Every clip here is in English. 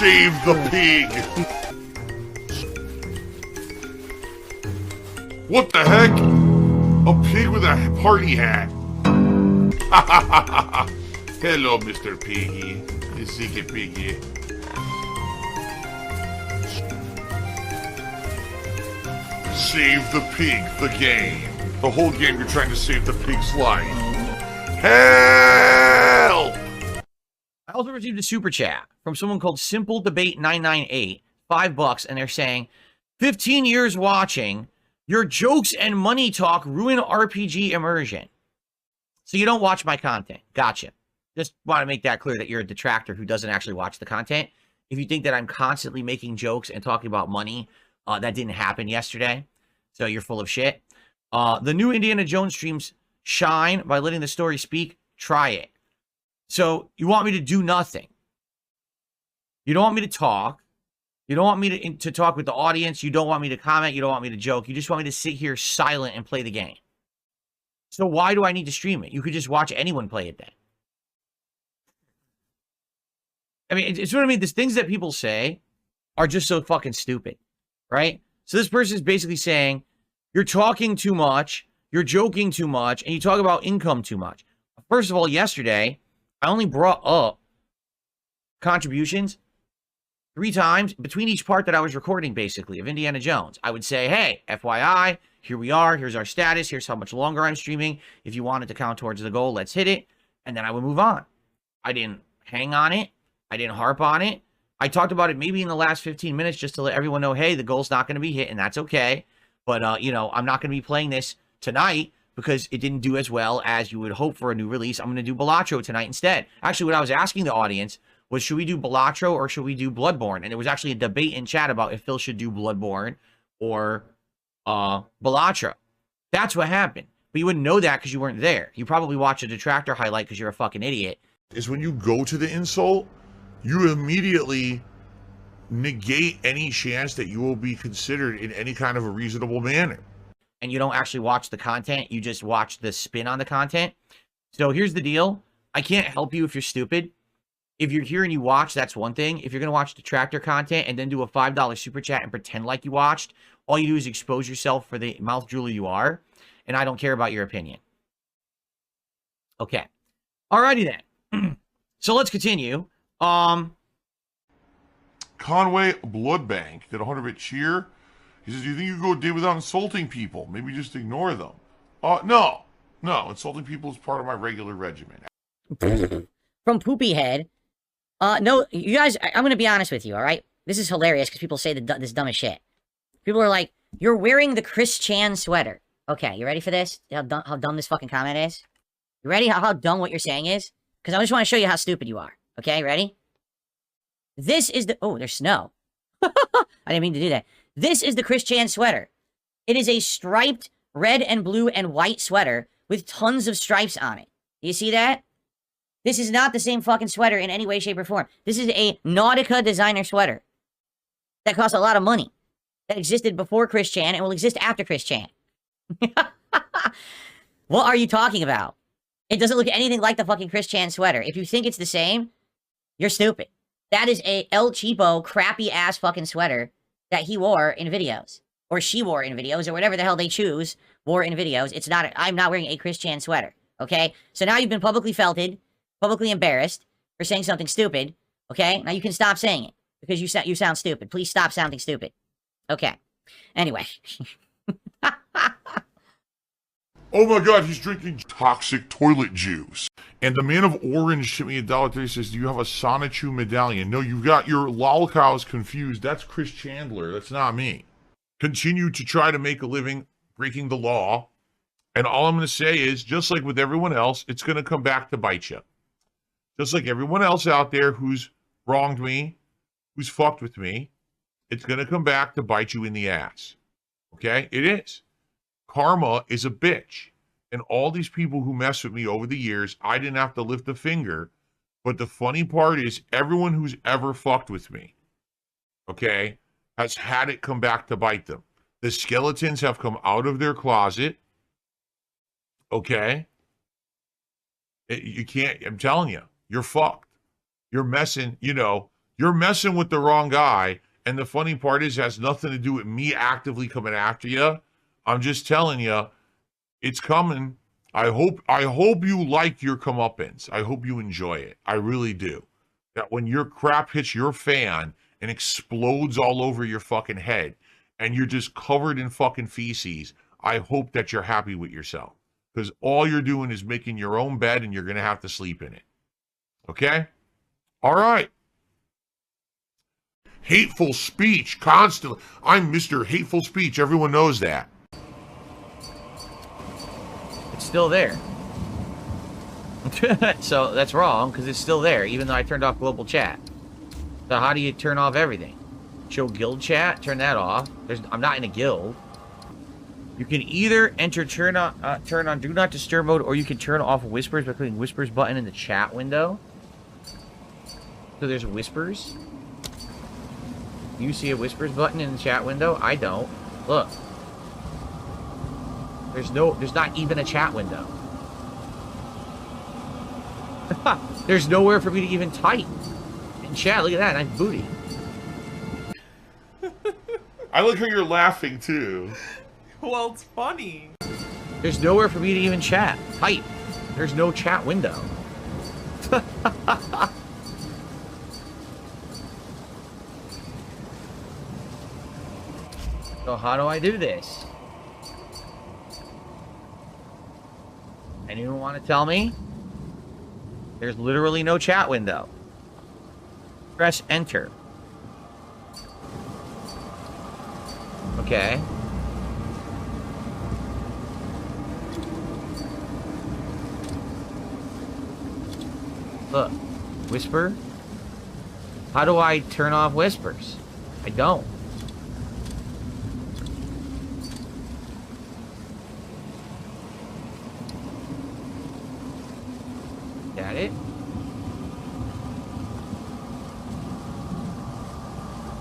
Save the pig! What the heck? A pig with a party hat. Hello, Mr. Piggy. The secret piggy. Save the pig, the game. The whole game you're trying to save the pig's life. Help! I also received a super chat from someone called Simple Debate 998, $5, and they're saying, 15 years watching, your jokes and money talk ruin RPG immersion. So you don't watch my content. Gotcha. Just want to make that clear that you're a detractor who doesn't actually watch the content. If you think that I'm constantly making jokes and talking about money, that didn't happen yesterday. So you're full of shit. The new Indiana Jones streams shine by letting the story speak. Try it. So you want me to do nothing. You don't want me to talk. You don't want me to talk with the audience. You don't want me to comment. You don't want me to joke. You just want me to sit here silent and play the game. So why do I need to stream it? You could just watch anyone play it then. I mean, it's what I mean. These things that people say are just so fucking stupid, right? So this person is basically saying, you're talking too much, you're joking too much, and you talk about income too much. First of all, yesterday, I only brought up contributions 3 times between each part that I was recording, basically, of Indiana Jones. I would say, hey, FYI, here we are, here's our status, here's how much longer I'm streaming. If you wanted to count towards the goal, let's hit it. And then I would move on. I didn't hang on it. I didn't harp on it. I talked about it maybe in the last 15 minutes just to let everyone know, hey, the goal's not going to be hit, and that's okay. But, you know, I'm not going to be playing this tonight because it didn't do as well as you would hope for a new release. I'm going to do Balatro tonight instead. Actually, what I was asking the audience was, should we do Balatro or should we do Bloodborne? And there was actually a debate in chat about if Phil should do Bloodborne or Balatro. That's what happened. But you wouldn't know that because you weren't there. You probably watched a detractor highlight because you're a fucking idiot. Is when you go to the insult, you immediately negate any chance that you will be considered in any kind of a reasonable manner. And you don't actually watch the content. You just watch the spin on the content. So here's the deal. I can't help you if you're stupid. If you're here and you watch, that's one thing. If you're going to watch detractor content and then do a $5 super chat and pretend like you watched, all you do is expose yourself for the mouth drooler you are. And I don't care about your opinion. Okay. Alrighty then. So let's continue. Conway Bloodbank did a 100-bit cheer. He says, do you think you can go a day without insulting people? Maybe just ignore them. No. Insulting people is part of my regular regimen. From Poopy Head. No, you guys, I'm going to be honest with you, all right? This is hilarious because people say this dumb as shit. People are like, you're wearing the Chris Chan sweater. Okay, you ready for this? How dumb this fucking comment is? You ready how dumb what you're saying is? Because I just want to show you how stupid you are. Okay, ready? This is the... Oh, there's snow. I didn't mean to do that. This is the Chris Chan sweater. It is a striped red and blue and white sweater with tons of stripes on it. Do you see that? This is not the same fucking sweater in any way, shape, or form. This is a Nautica designer sweater that costs a lot of money. That existed before Chris Chan and will exist after Chris Chan. What are you talking about? It doesn't look anything like the fucking Chris Chan sweater. If you think it's the same, you're stupid. That is a El Cheapo, crappy-ass fucking sweater that he wore in videos. Or she wore in videos, or whatever the hell they choose, wore in videos. It's not... I'm not wearing a Chris Chan sweater, okay? So now you've been publicly felted, publicly embarrassed for saying something stupid, okay? Now you can stop saying it, because you sound stupid. Please stop sounding stupid. Okay. Anyway. Oh my god, he's drinking toxic toilet juice. And the man of orange sent me $1.30, says, do you have a Sonichu medallion? No, you've got your lolcows confused. That's Chris Chandler. That's not me. Continue to try to make a living breaking the law. And all I'm going to say is, just like with everyone else, it's going to come back to bite you. Just like everyone else out there who's wronged me, who's fucked with me, it's going to come back to bite you in the ass. Okay? It is. Karma is a bitch. And all these people who mess with me over the years, I didn't have to lift a finger. But the funny part is, everyone who's ever fucked with me, okay, has had it come back to bite them. The skeletons have come out of their closet. Okay? You can't, I'm telling you, you're fucked. You're messing, you're You're messing with the wrong guy. And the funny part is, it has nothing to do with me actively coming after you. I'm just telling you, it's coming. I hope you like your comeuppance. I hope you enjoy it. I really do. That when your crap hits your fan and explodes all over your fucking head and you're just covered in fucking feces, I hope that you're happy with yourself. Because all you're doing is making your own bed and you're going to have to sleep in it. Okay? All right. Hateful speech constantly. I'm Mr. Hateful Speech. Everyone knows that. It's still there. So that's wrong, because it's still there, even though I turned off global chat. So how do you turn off everything? Show guild chat, turn that off. I'm not in a guild. You can either enter turn on do not disturb mode, or you can turn off whispers by clicking whispers button in the chat window. So there's whispers. You see a whispers button in the chat window? I don't. Look. There's not even a chat window. There's nowhere for me to even type in chat. Look at that, nice booty. I like how you're laughing too. Well, it's funny. There's nowhere for me to even type. There's no chat window. So how do I do this? Anyone want to tell me? There's literally no chat window. Press enter. Okay. Look. Whisper? How do I turn off whispers? I don't. Got it?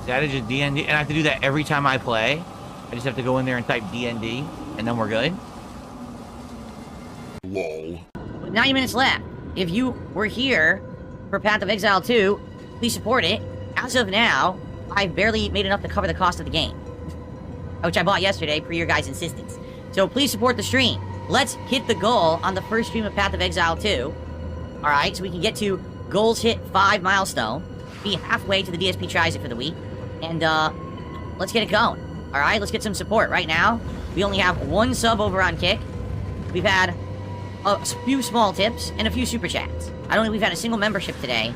Is that just DND? And I have to do that every time I play? I just have to go in there and type DND, and then we're good? Lol. 90 minutes left. If you were here for Path of Exile 2, please support it. As of now, I've barely made enough to cover the cost of the game, which I bought yesterday per your guys' insistence. So please support the stream. Let's hit the goal on the first stream of Path of Exile 2. Alright, so we can get to goals hit 5 milestone, be halfway to the DSP tries it for the week, and let's get it going. Alright, let's get some support. Right now, we only have 1 sub over on Kick. We've had a few small tips and a few super chats. I don't think we've had a single membership today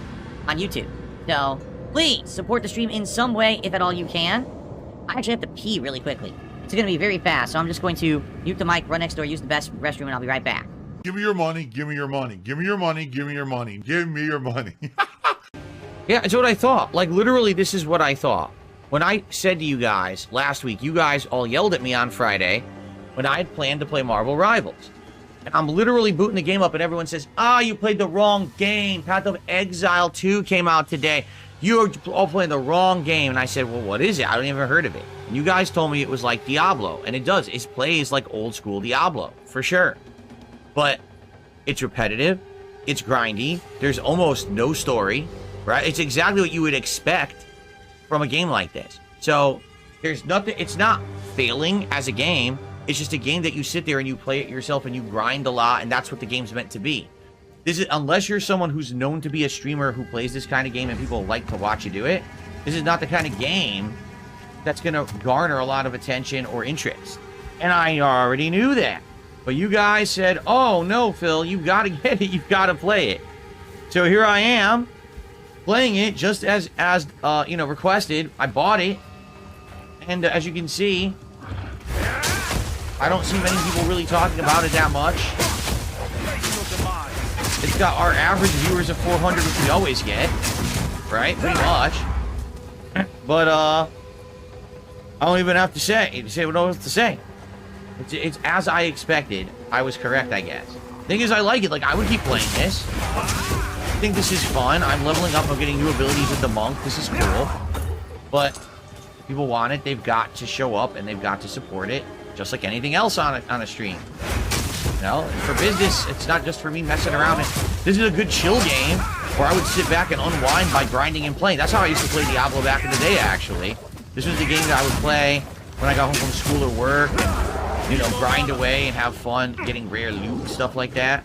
on YouTube. So, please support the stream in some way, if at all you can. I actually have to pee really quickly. It's going to be very fast, so I'm just going to mute the mic, run next door, use the best restroom, and I'll be right back. Give me your money, give me your money, give me your money, give me your money, give me your money. Yeah, it's what I thought. Like, literally, this is what I thought. When I said to you guys last week, you guys all yelled at me on Friday when I had planned to play Marvel Rivals. And I'm literally booting the game up, and everyone says, you played the wrong game. Path of Exile 2 came out today. You're all playing the wrong game. And I said, well, what is it? I don't even heard of it. And you guys told me it was like Diablo. And it does. It plays like old school Diablo, for sure. But it's repetitive. It's grindy. There's almost no story, right? It's exactly what you would expect from a game like this. So there's nothing. It's not failing as a game. It's just a game that you sit there and you play it yourself and you grind a lot, and that's what the game's meant to be. This is, unless you're someone who's known to be a streamer who plays this kind of game and people like to watch you do it, this is not the kind of game that's going to garner a lot of attention or interest. And I already knew that. But you guys said, oh no, Phil, you got to get it. You've got to play it. So here I am playing it just as requested. I bought it. And as you can see, I don't see many people really talking about it that much. It's got our average viewers of 400, which we always get, right? Pretty much. But I don't even have to say what I have to say. It's as I expected. I was correct, I guess. Thing is, I like it. Like, I would keep playing this. I think this is fun. I'm leveling up. I'm getting new abilities with the monk. This is cool. But if people want it, they've got to show up and they've got to support it. Just like anything else on a stream. You know, for business, it's not just for me messing around. This is a good chill game where I would sit back and unwind by grinding and playing. That's how I used to play Diablo back in the day, actually. This was the game that I would play when I got home from school or work. And, you know, grind away and have fun getting rare loot, stuff like that.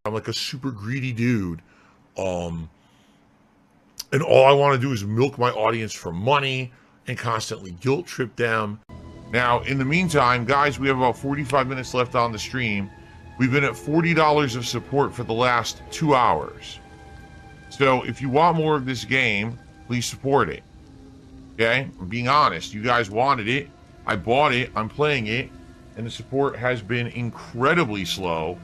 I'm like a super greedy dude. And all I want to do is milk my audience for money and constantly guilt trip them. Now, in the meantime, guys, we have about 45 minutes left on the stream. We've been at $40 of support for the last 2 hours. So if you want more of this game, please support it. Okay? I'm being honest. You guys wanted it. I bought it. I'm playing it. And the support has been incredibly slow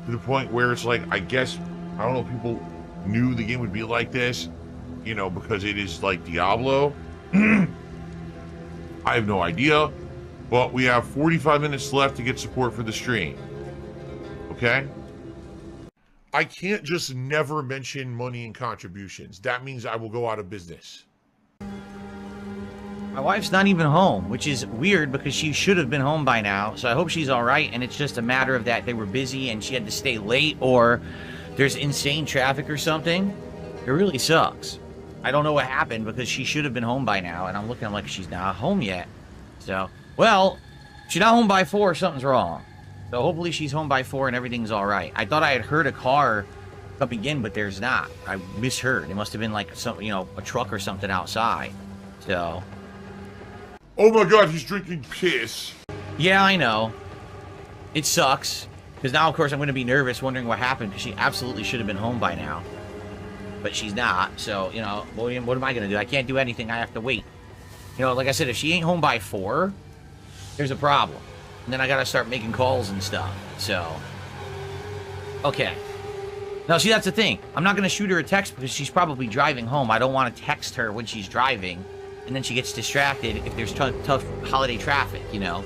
to the point where it's like, I guess, I don't know if people knew the game would be like this, you know, because it is like Diablo. I have no idea. But we have 45 minutes left to get support for the stream. Okay? I can't just never mention money and contributions. That means I will go out of business. My wife's not even home, which is weird because she should have been home by now. So I hope she's all right. And it's just a matter of that they were busy and she had to stay late, or there's insane traffic or something. It really sucks. I don't know what happened because she should have been home by now. And I'm looking like she's not home yet. So, well, if she's not home by 4, something's wrong. So hopefully she's home by 4 and everything's all right. I thought I had heard a car coming in, but there's not. I misheard. It must have been like some, you know, a truck or something outside. So. Oh my God, he's drinking piss. Yeah, I know. It sucks. Because now, of course, I'm going to be nervous wondering what happened because she absolutely should have been home by now. But she's not. So, you know, what am I going to do? I can't do anything. I have to wait. You know, like I said, if she ain't home by 4, there's a problem. And then I got to start making calls and stuff. So, okay. Now, see, that's the thing. I'm not going to shoot her a text because she's probably driving home. I don't want to text her when she's driving. And then she gets distracted if there's tough holiday traffic, you know.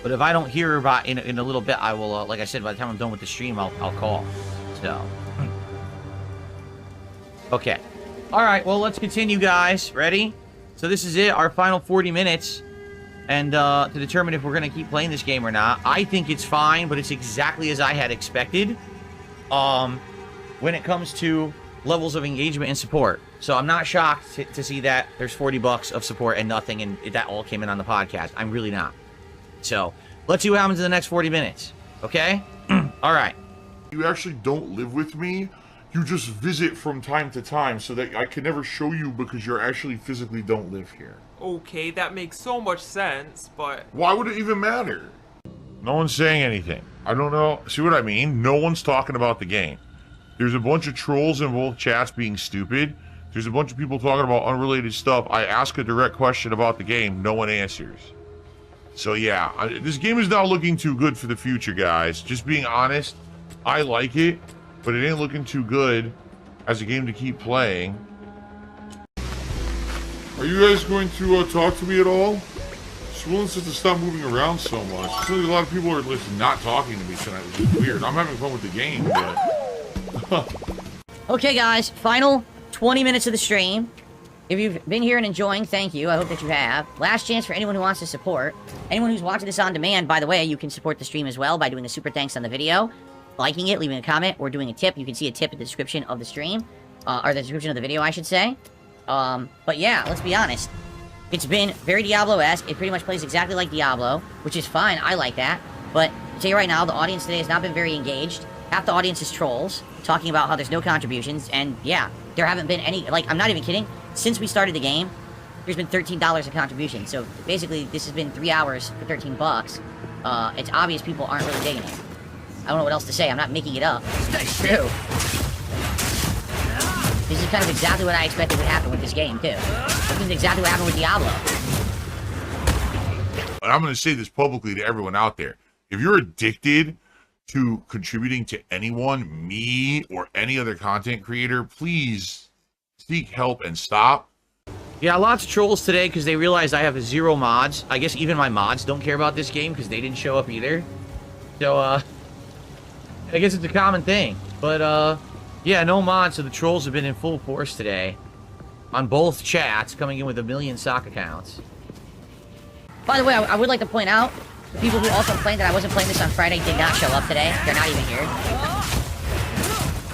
But if I don't hear her about in a little bit, I will, like I said, by the time I'm done with the stream, I'll call. So. Okay. All right, well, let's continue, guys. Ready? So this is it, our final 40 minutes. And to determine if we're going to keep playing this game or not. I think it's fine, but it's exactly as I had expected. When it comes to levels of engagement and support. So I'm not shocked to see that there's 40 bucks of support and nothing, and that all came in on the podcast. I'm really not. So let's see what happens in the next 40 minutes. Okay? All right. You actually don't live with me. You just visit from time to time so that I can never show you because you actually physically don't live here. Okay, that makes so much sense, but... Why would it even matter? No one's saying anything. I don't know. See what I mean? No one's talking about the game. There's a bunch of trolls in both chats being stupid. There's a bunch of people talking about unrelated stuff. I ask a direct question about the game. No one answers. So yeah, this game is not looking too good for the future, guys. Just being honest, I like it, but it ain't looking too good as a game to keep playing. Are you guys going to talk to me at all? Swollen says to stop moving around so much. It seems like a lot of people are not talking to me tonight, which is weird. I'm having fun with the game, but... Okay, guys, final 20 minutes of the stream. If you've been here and enjoying, thank you. I hope that you have. Last chance for anyone who wants to support. Anyone who's watching this on demand, by the way, you can support the stream as well by doing a super thanks on the video, liking it, leaving a comment, or doing a tip. You can see a tip in the description of the stream, or the description of the video, I should say. But yeah, let's be honest. It's been very Diablo-esque. It pretty much plays exactly like Diablo, which is fine. I like that. But I'll tell you right now, the audience today has not been very engaged. Half the audience is trolls, talking about how there's no contributions, and yeah, there haven't been any, like, I'm not even kidding. Since we started the game, there's been $13 of contribution. So basically, this has been 3 hours for 13 bucks. It's obvious people aren't really digging it. I don't know what else to say. I'm not making it up. It's true. This is kind of exactly what I expected would happen with this game, too. This is exactly what happened with Diablo. And I'm going to say this publicly to everyone out there. If you're addicted to contributing to anyone, me, or any other content creator, please seek help and stop. Yeah, lots of trolls today because they realized I have 0 mods. I guess even my mods don't care about this game because they didn't show up either. So, I guess it's a common thing. But, yeah, no mods, so the trolls have been in full force today. On both chats, coming in with 1 million sock accounts. By the way, I would like to point out, The people who also complained that I wasn't playing this on Friday did not show up today. They're not even here.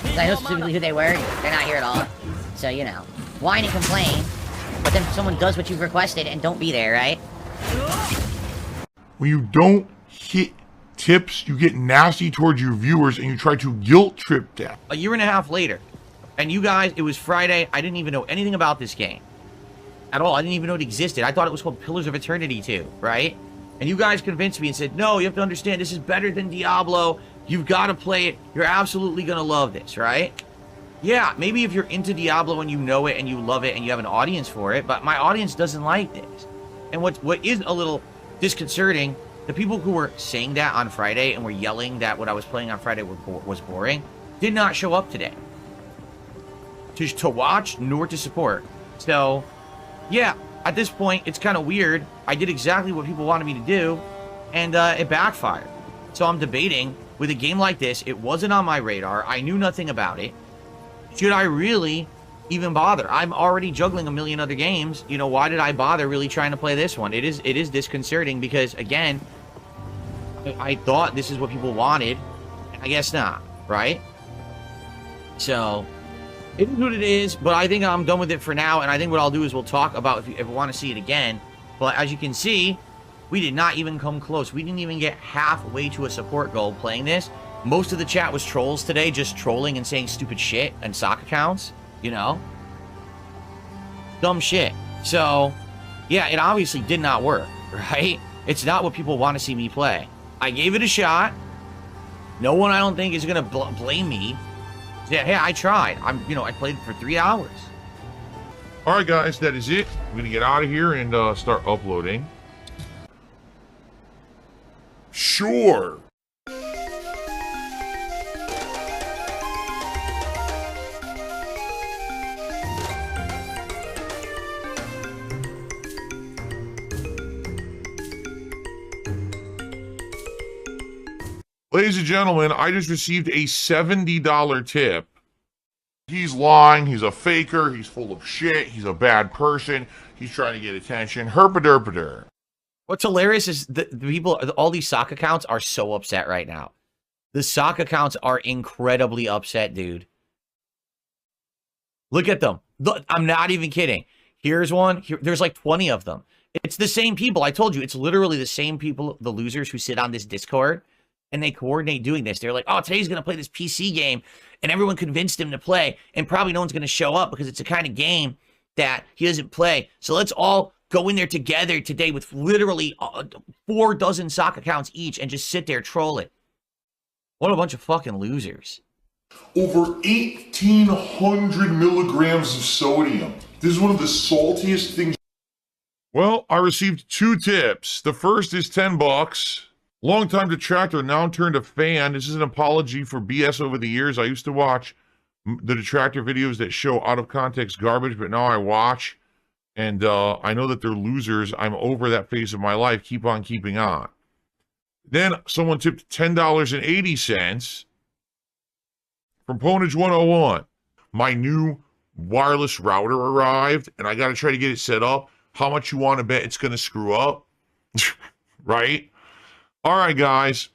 'Cause I know specifically who they were. They're not here at all. So, you know, whine and complain, but then someone does what you've requested and don't be there, right? When you don't hit tips, you get nasty towards your viewers and you try to guilt trip them. A year and a half later, and you guys, it was Friday. I didn't even know anything about this game at all. I didn't even know it existed. I thought it was called Pillars of Eternity 2, right? And you guys convinced me and said, no, you have to understand, this is better than Diablo. You've got to play it. You're absolutely going to love this, right? Yeah, maybe if you're into Diablo and you know it and you love it and you have an audience for it, but my audience doesn't like this. And what is a little disconcerting, the people who were saying that on Friday and were yelling that what I was playing on Friday was boring, did not show up today to watch nor to support. So, yeah, at this point, it's kind of weird. I did exactly what people wanted me to do, and it backfired. So I'm debating, with a game like this, it wasn't on my radar. I knew nothing about it. Should I really even bother? I'm already juggling a million other games. You know, why did I bother really trying to play this one? It is disconcerting because, again, I thought this is what people wanted. I guess not, right? So, it is what it is, but I think I'm done with it for now, and I think what I'll do is we'll talk about if you ever want to see it again. But as you can see, we did not even come close. We didn't even get halfway to a support goal playing this. Most of the chat was trolls today, just trolling and saying stupid shit and sock accounts, you know? Dumb shit. So, yeah, it obviously did not work, right? It's not what people want to see me play. I gave it a shot. No one, I don't think, is going to blame me. Yeah, hey, I tried. I played it for 3 hours. All right, guys, that is it. I'm going to get out of here and start uploading. Sure. Ladies and gentlemen, I just received a $70 tip. He's lying, he's a faker, he's full of shit, he's a bad person, he's trying to get attention. Herpaderpader. What's hilarious is the people, all these sock accounts are so upset right now. The sock accounts are incredibly upset, dude. Look at them. Look, I'm not even kidding. Here's one. There's like 20 of them. It's the same people. I told you, it's literally the same people, the losers who sit on this Discord, and they coordinate doing this. They're like, oh, today's going to play this PC game, and everyone convinced him to play, and probably no one's going to show up because it's a kind of game that he doesn't play. So let's all go in there together today with literally 4 dozen sock accounts each and just sit there trolling. What a bunch of fucking losers. Over 1,800 milligrams of sodium. This is one of the saltiest things. Well, I received 2 tips. The first is $10. Longtime detractor, now turned a fan. This is an apology for BS over the years. I used to watch the detractor videos that show out of context garbage, but now I watch, and I know that they're losers. I'm over that phase of my life. Keep on keeping on. Then someone tipped $10.80 from Ponage 101. My new wireless router arrived, and I got to try to get it set up. How much you want to bet it's going to screw up? Right? All right, guys.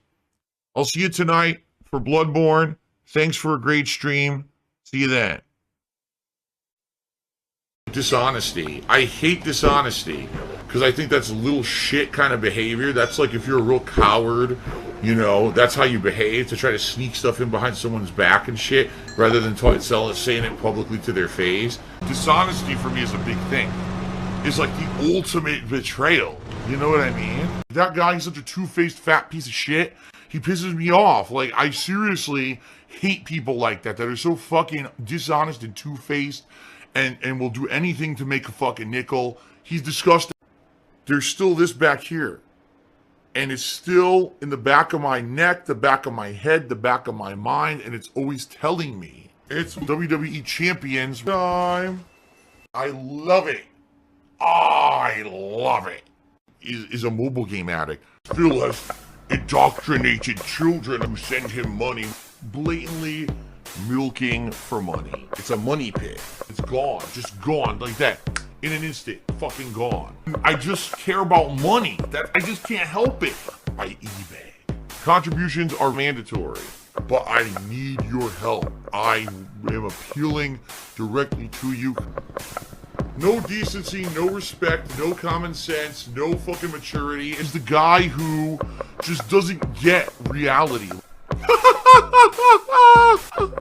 I'll see you tonight for Bloodborne. Thanks for a great stream. See you then. Dishonesty. I hate dishonesty because I think that's little shit kind of behavior. That's like if you're a real coward, you know, that's how you behave, to try to sneak stuff in behind someone's back and shit rather than saying it publicly to their face. Dishonesty for me is a big thing. It's like the ultimate betrayal. You know what I mean? That guy is such a two-faced fat piece of shit. He pisses me off. Like, I seriously hate people like that are so fucking dishonest and two-faced and will do anything to make a fucking nickel. He's disgusting. There's still this back here. And it's still in the back of my neck, the back of my head, the back of my mind, and it's always telling me. It's WWE Champions time. I love it. I love it. Is a mobile game addict. Still has indoctrinated children who send him money, blatantly milking for money. It's a money pit. It's gone, just gone like that. In an instant, fucking gone. I just care about money. I just can't help it. by eBay. Contributions are mandatory, but I need your help. I am appealing directly to you. No decency, no respect, no common sense, no fucking maturity. Is the guy who just doesn't get reality.